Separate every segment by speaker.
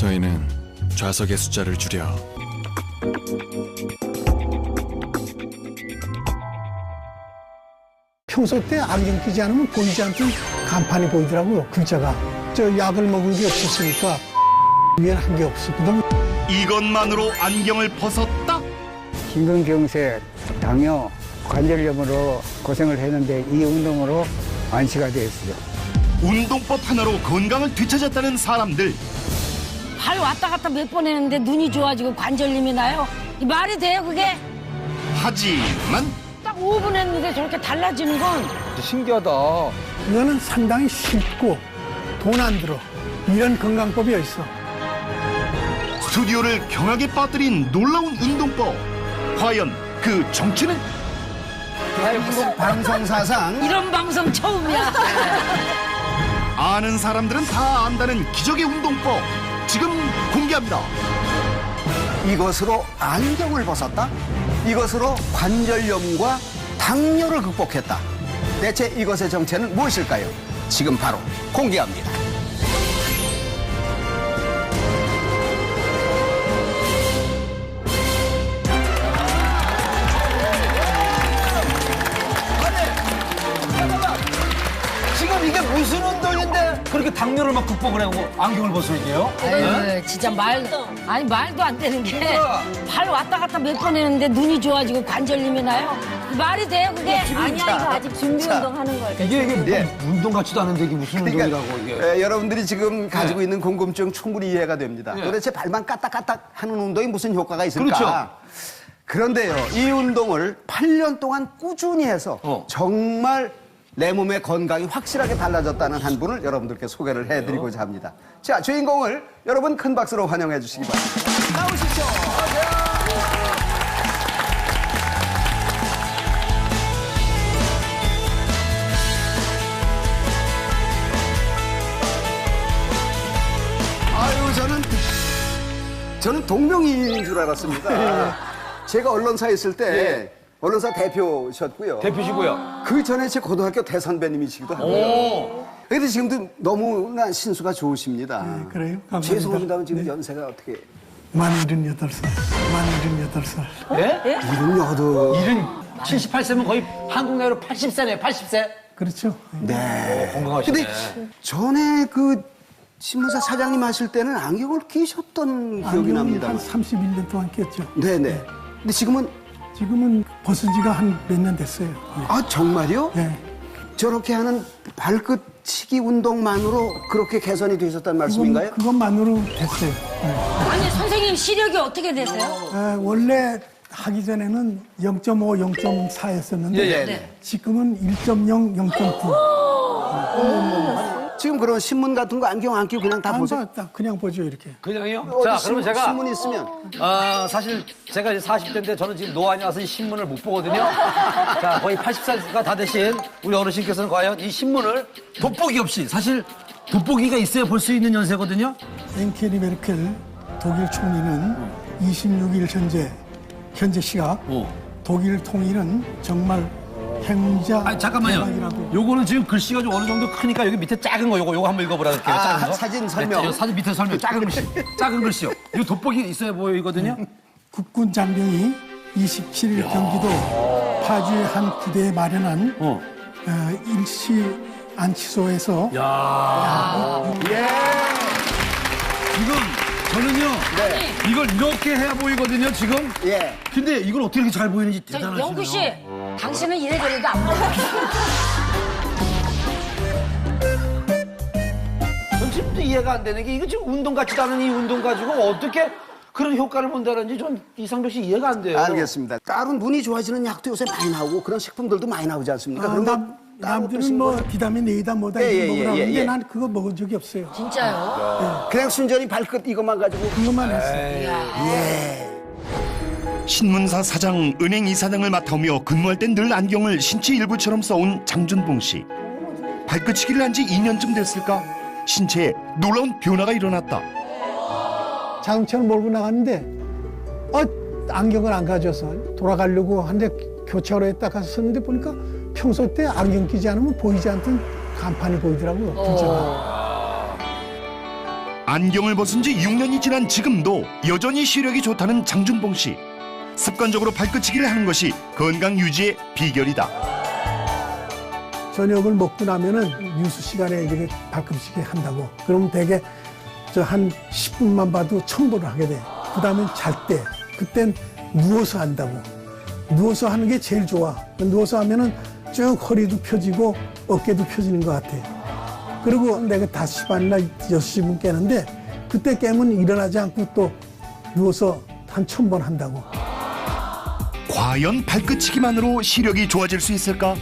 Speaker 1: 저희는 좌석의 숫자를 줄여
Speaker 2: 평소 때 안경 끼지 않으면 보이지 않던 간판이 보이더라고요, 글자가. 저 약을 먹은 게 없었으니까 위엔 한 게 없었거든.
Speaker 3: 이것만으로 안경을 벗었다?
Speaker 4: 심근경색, 당뇨, 관절염으로 고생을 했는데 이 운동으로 완치가 되었어요.
Speaker 3: 운동법 하나로 건강을 되찾았다는 사람들.
Speaker 5: 발 왔다 갔다 몇 번 했는데 눈이 좋아지고 관절림이 나요? 이 말이 돼요, 그게?
Speaker 3: 하지만
Speaker 5: 딱 5분 했는데 저렇게 달라지는 건
Speaker 6: 신기하다.
Speaker 2: 이거는 상당히 쉽고 돈 안 들어. 이런 건강법이 어딨어.
Speaker 3: 스튜디오를 경하게 빠뜨린 놀라운 운동법. 과연 그 정체는?
Speaker 7: 대한민국 방송사상
Speaker 5: 이런 방송 처음이야.
Speaker 3: 아는 사람들은 다 안다는 기적의 운동법. 지금 공개합니다.
Speaker 7: 이것으로 안경을 벗었다? 이것으로 관절염과 당뇨를 극복했다. 대체 이것의 정체는 무엇일까요? 지금 바로 공개합니다.
Speaker 6: 지금 이게 무슨 운동인데 그렇게 당뇨를 막 극복을 하고 안경을 벗을게요?
Speaker 5: 아유, 진짜 말도 안 되는 게 발 왔다 갔다 몇 번 했는데 눈이 좋아지고 관절림이 나요? 말이 돼요, 그게?
Speaker 8: 아니야, 이거 아직 준비 운동 하는 거야.
Speaker 6: 이게
Speaker 7: 예.
Speaker 6: 운동 같지도 않은데 이게 무슨 운동이라고 이게.
Speaker 7: 여러분들이 지금 가지고 있는 궁금증 충분히 이해가 됩니다. 도대체 발만 까딱까딱 하는 운동이 무슨 효과가 있을까?
Speaker 6: 그렇죠.
Speaker 7: 그런데요, 이 운동을 8년 동안 꾸준히 해서 정말 내 몸의 건강이 확실하게 달라졌다는 한 분을 여러분들께 소개를 해드리고자 합니다. 자, 주인공을 여러분 큰 박수로 환영해 주시기 바랍니다. 나오십시오. 아유, 저는 동명이인인 줄 알았습니다. 제가 언론사에 있을 때 언론사 대표셨고요.
Speaker 6: 대표시고요.
Speaker 7: 그 전에 제 고등학교 대선배님이시기도 하고요. 그런데 지금도 너무나 신수가 좋으십니다.
Speaker 2: 네, 그래요? 감사합니다.
Speaker 7: 죄송합니다만 지금
Speaker 2: 네.
Speaker 7: 연세가 어떻게...
Speaker 2: 만 78살. 만 78살.
Speaker 6: 예?
Speaker 7: 78.
Speaker 6: 78세면 거의 한국 나이로 80세네요, 80세.
Speaker 2: 그렇죠.
Speaker 7: 네.
Speaker 6: 건강하시네.
Speaker 7: 근데 전에 그 신문사 사장님 하실 때는 안경을 끼셨던 기억이 납니다.
Speaker 2: 한 31년 동안 꼈죠.
Speaker 7: 네네. 근데 지금은
Speaker 2: 벗은 지가 한 몇 년 됐어요. 네.
Speaker 7: 아 정말요?
Speaker 2: 네.
Speaker 7: 저렇게 하는 발끝치기 운동만으로 그렇게 개선이 되셨다는 말씀인가요?
Speaker 2: 그것만으로 됐어요. 네.
Speaker 5: 아니, 선생님 시력이 어떻게 되세요?
Speaker 2: 원래 하기 전에는 0.5, 0.4였었는데
Speaker 5: 네.
Speaker 2: 지금은 1.0, 0.9.
Speaker 7: 지금 그런 신문 같은 거 안경 안 끼고 그냥 다
Speaker 2: 안
Speaker 7: 보세요?
Speaker 2: 봤다. 그냥 보죠, 이렇게.
Speaker 6: 그냥요?
Speaker 7: 어디
Speaker 6: 자, 그러면 제가
Speaker 7: 신문 있으면
Speaker 6: 사실 제가 이제 40대인데 저는 지금 노안이 와서 이 신문을 못 보거든요. 자, 거의 80살가 다 되신 우리 어르신께서는 과연 이 신문을 돋보기 없이, 사실 돋보기가 있어야 볼 수 있는 연세거든요.
Speaker 2: 앵케리 메르켈 독일 총리는 26일 현재 시각 독일 통일은 정말 행자
Speaker 6: 아니, 잠깐만요.
Speaker 2: 대박이라고.
Speaker 6: 요거는 지금 글씨가 좀 어느 정도 크니까 여기 밑에 작은 거 요거 한번 읽어보라 할게요. 작은 거.
Speaker 7: 사진 설명.
Speaker 6: 네, 사진 밑에 설명. 작은 글씨. 작은 글씨요. 이 돋보기 있어야 보이거든요.
Speaker 2: 국군 장병이 27일 경기도 파주의 한 부대에 마련한 일시 안치소에서
Speaker 6: 지금 저는요. 이걸 이렇게 해야 보이거든요, 지금.
Speaker 7: 예.
Speaker 6: 근데 이걸 어떻게 이렇게 잘 보이는지 대단하시네요.
Speaker 5: 영구 씨, 당신은 이래저래도 안 먹어.
Speaker 6: 전 지금도 이해가 안 되는 게 이거 지금 운동 같지도 않은 이 운동 가지고 어떻게 그런 효과를 본다는지 좀 이상벽 씨 이해가 안 돼요.
Speaker 7: 알겠습니다. 다른 눈이 좋아지는 약도 요새 많이 나오고 그런 식품들도 많이 나오지 않습니까? 그런데
Speaker 2: 남들은 뭐 비타민 A다 뭐다
Speaker 7: 예,
Speaker 2: 이거
Speaker 7: 예,
Speaker 2: 먹으라고
Speaker 7: 예,
Speaker 2: 하는데
Speaker 7: 예.
Speaker 2: 난 그거 먹은 적이 없어요.
Speaker 5: 진짜요?
Speaker 7: 그냥 순전히 발끝 이것만 가지고
Speaker 2: 그것만 했어요.
Speaker 3: 신문사 사장, 은행 이사장을 맡아오며 근무할 땐 늘 안경을 신체 일부처럼 써온 장준봉 씨. 발끝치기를 한 지 2년쯤 됐을까? 신체에 놀라운 변화가 일어났다.
Speaker 2: 자동차를 몰고 나갔는데 안경을 안 가져서 돌아가려고 하는데 교차로에 딱 가서 섰는데 보니까 평소 때 안경 끼지 않으면 보이지 않던 간판이 보이더라고요. 글자가.
Speaker 3: 안경을 벗은 지 6년이 지난 지금도 여전히 시력이 좋다는 장준봉 씨. 습관적으로 발끝치기를 하는 것이 건강 유지의 비결이다.
Speaker 2: 저녁을 먹고 나면은 유수 시간에 이렇게 발끝치기 한다고. 그럼 되게 저 한 10분만 봐도 첨보를 하게 돼. 그다음에 잘 때, 그땐 누워서 한다고. 누워서 하는 게 제일 좋아. 누워서 하면은 쭉 허리도 펴지고 어깨도 펴지는 것 같아. 그리고 내가 5시 반이나 6시분 깨는데 그때 깨면 일어나지 않고 또 누워서 한 1000번 한다고.
Speaker 3: 과연 발끝치기만으로 시력이 좋아질 수 있을까?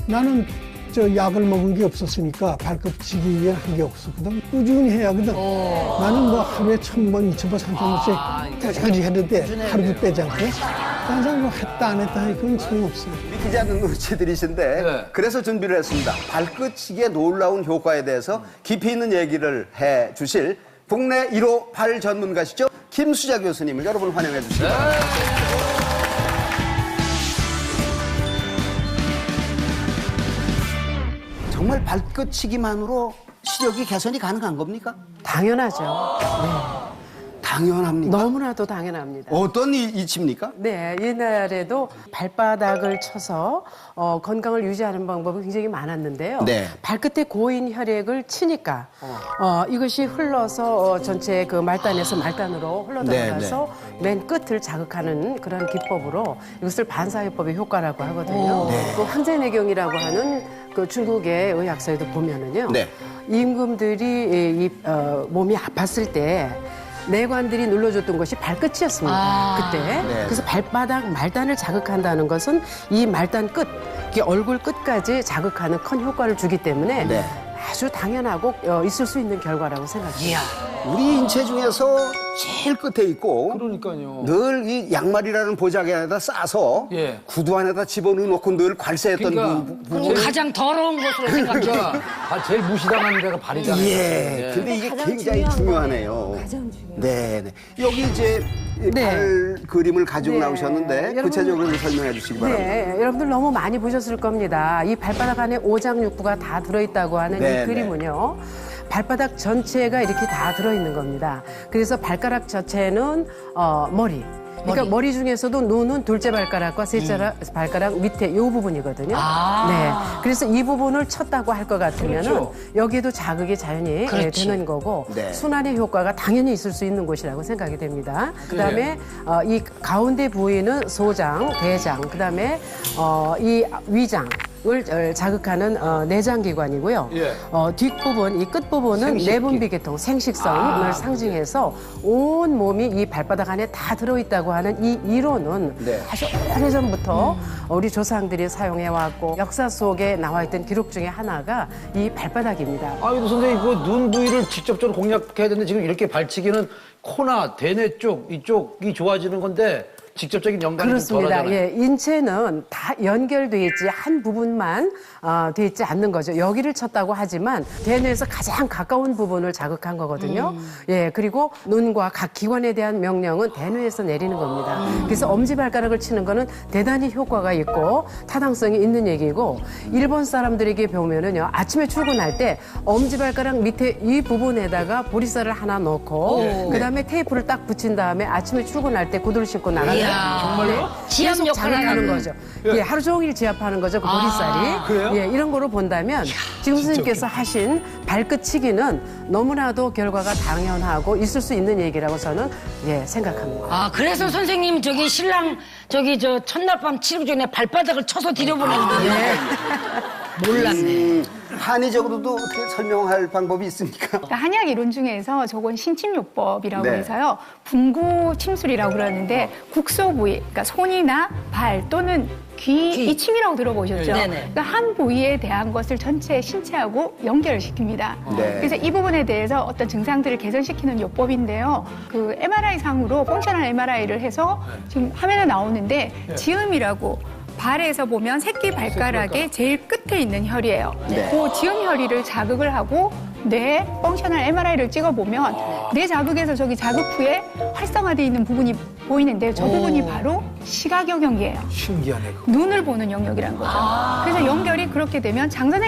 Speaker 2: 나는 저 약을 먹은 게 없었으니까 발끝치기에 한 게 없었거든. 꾸준히 해야 하거든. 나는 뭐 하루에 1000번, 2000번, 3000번씩 꾸준히 했는데 하루도 빼지 않고. 항상 뭐 했다 안 했다 그건 소용없어요.
Speaker 7: 믿기지 않는 눈치들이신데
Speaker 6: 네.
Speaker 7: 그래서 준비를 했습니다. 발끝치기의 놀라운 효과에 대해서 깊이 있는 얘기를 해 주실 국내 1호 발 전문가시죠. 김수자 교수님을 여러분 환영해 주시기 바랍니다. 정말 발끝치기만으로 시력이 개선이 가능한 겁니까?
Speaker 9: 당연하죠.
Speaker 7: 당연합니까?
Speaker 9: 너무나도 당연합니다.
Speaker 7: 어떤 이치입니까?
Speaker 9: 네, 옛날에도 발바닥을 쳐서 건강을 유지하는 방법이 굉장히 많았는데요.
Speaker 7: 네.
Speaker 9: 발끝에 고인 혈액을 치니까 이것이 흘러서 전체 그 말단에서 말단으로 흘러들어가서 맨 끝을 자극하는 그런 기법으로 이것을 반사회법의 효과라고 하거든요. 또 황제내경이라고 하는 그 중국의 의학서에도 보면은요.
Speaker 7: 네.
Speaker 9: 임금들이 몸이 아팠을 때 내관들이 눌러줬던 것이 발끝이었습니다. 그때.
Speaker 7: 네.
Speaker 9: 그래서 발바닥 말단을 자극한다는 것은 이 말단 끝, 이게 얼굴 끝까지 자극하는 큰 효과를 주기 때문에
Speaker 7: 네.
Speaker 9: 아주 당연하고 있을 수 있는 결과라고 생각합니다.
Speaker 7: 우리 인체 중에서 제일 끝에 있고
Speaker 6: 그러니까요.
Speaker 7: 늘 이 양말이라는 보자기에다 싸서
Speaker 6: 예.
Speaker 7: 구두 안에다 집어넣고 늘 관세했던
Speaker 6: 그러니까
Speaker 5: 그리고 가장 더러운 것으로 생각해요.
Speaker 6: 그러니까 제일 무시당하는 데가 발이잖아요.
Speaker 7: 예. 근데 이게 굉장히 중요하네요.
Speaker 8: 가장 중요해요.
Speaker 7: 네. 여기 이제
Speaker 9: 네.
Speaker 7: 발 그림을 가지고
Speaker 9: 네.
Speaker 7: 나오셨는데
Speaker 9: 여러분,
Speaker 7: 구체적으로 좀 설명해 주시기 바랍니다.
Speaker 9: 네, 여러분들 너무 많이 보셨을 겁니다. 이 발바닥 안에 오장육부가 다 들어있다고 하는
Speaker 7: 네,
Speaker 9: 이 그림은요. 발바닥 전체가 이렇게 다 들어있는 겁니다. 그래서 발가락 자체는 머리. 그러니까 머리 중에서도 눈은 둘째 발가락과 셋째 발가락 밑에 이 부분이거든요. 네. 그래서 이 부분을 쳤다고 할 것 같으면은
Speaker 6: 그렇죠.
Speaker 9: 여기에도 자극이 자연히 되는 거고
Speaker 7: 네.
Speaker 9: 순환의 효과가 당연히 있을 수 있는 곳이라고 생각이 됩니다. 그다음에 이 가운데 부위는 소장, 대장, 그다음에 이 위장. 을 자극하는 내장기관이고요.
Speaker 6: 예.
Speaker 9: 뒷부분, 이 끝부분은
Speaker 6: 생식기.
Speaker 9: 내분비계통, 생식성을 상징해서 온 몸이 이 발바닥 안에 다 들어있다고 하는 이 이론은
Speaker 7: 네.
Speaker 9: 아주 오래전부터 우리 조상들이 사용해왔고 역사 속에 나와있던 기록 중에 하나가 이 발바닥입니다.
Speaker 6: 아유도 선생님 그 눈 부위를 직접적으로 공략해야 되는데 지금 이렇게 발치기는 코나 대뇌 쪽 이쪽이 좋아지는 건데 직접적인 연관이 좀
Speaker 9: 그렇습니다.
Speaker 6: 덜하잖아요.
Speaker 9: 예, 인체는 다 연결돼 있지 한 부분만 돼 있지 않는 거죠. 여기를 쳤다고 하지만 대뇌에서 가장 가까운 부분을 자극한 거거든요. 예, 그리고 눈과 각 기관에 대한 명령은 대뇌에서 내리는 겁니다. 그래서 엄지발가락을 치는 거는 대단히 효과가 있고 타당성이 있는 얘기고 일본 사람들에게 보면은요 아침에 출근할 때 엄지발가락 밑에 이 부분에다가 보리쌀을 하나 넣고 그다음에 테이프를 딱 붙인 다음에 아침에 출근할 때 구두를 신고 나가요.
Speaker 5: 정말요? 지압
Speaker 9: 계속
Speaker 5: 역할을
Speaker 9: 자극하는
Speaker 5: 하는
Speaker 9: 거죠. 예, 하루 종일 지압하는 거죠. 그 보리쌀이.
Speaker 6: 그래요?
Speaker 9: 예, 이런 거로 본다면 지금 선생님께서 하신 발끝치기는 너무나도 결과가 당연하고 있을 수 있는 얘기라고 저는 생각합니다.
Speaker 5: 아, 그래서 선생님 저기 신랑 저 첫날 밤 치르기 전에 발바닥을 쳐서 들여보내거든요. 몰랐네.
Speaker 7: 한의적으로도 어떻게 설명할 방법이 있습니까?
Speaker 10: 그러니까 한약 이론 중에서 저건 신침요법이라고
Speaker 7: 네.
Speaker 10: 해서요. 분구 침술이라고 그러는데 국소 부위, 그러니까 손이나 발 또는 귀, 이 침이라고 들어보셨죠?
Speaker 5: 네네.
Speaker 10: 그러니까 한 부위에 대한 것을 전체 신체하고 연결을 시킵니다.
Speaker 7: 네.
Speaker 10: 그래서 이 부분에 대해서 어떤 증상들을 개선시키는 요법인데요. 그 MRI 상으로 펑셔널 MRI를 해서 지금 화면에 나오는데 지음이라고 발에서 보면 새끼 발가락의 제일 끝에 있는 혈이에요.
Speaker 7: 네.
Speaker 10: 그 지음 혈이를 자극을 하고 뇌 펑셔널 MRI를 찍어보면 뇌 자극에서 저기 자극 후에 활성화되어 있는 부분이 보이는데 저 부분이 바로 시각 영역이에요.
Speaker 6: 신기하네. 그거.
Speaker 10: 눈을 보는 영역이라는 거죠. 그래서 연결이 그렇게 되면 장 선생님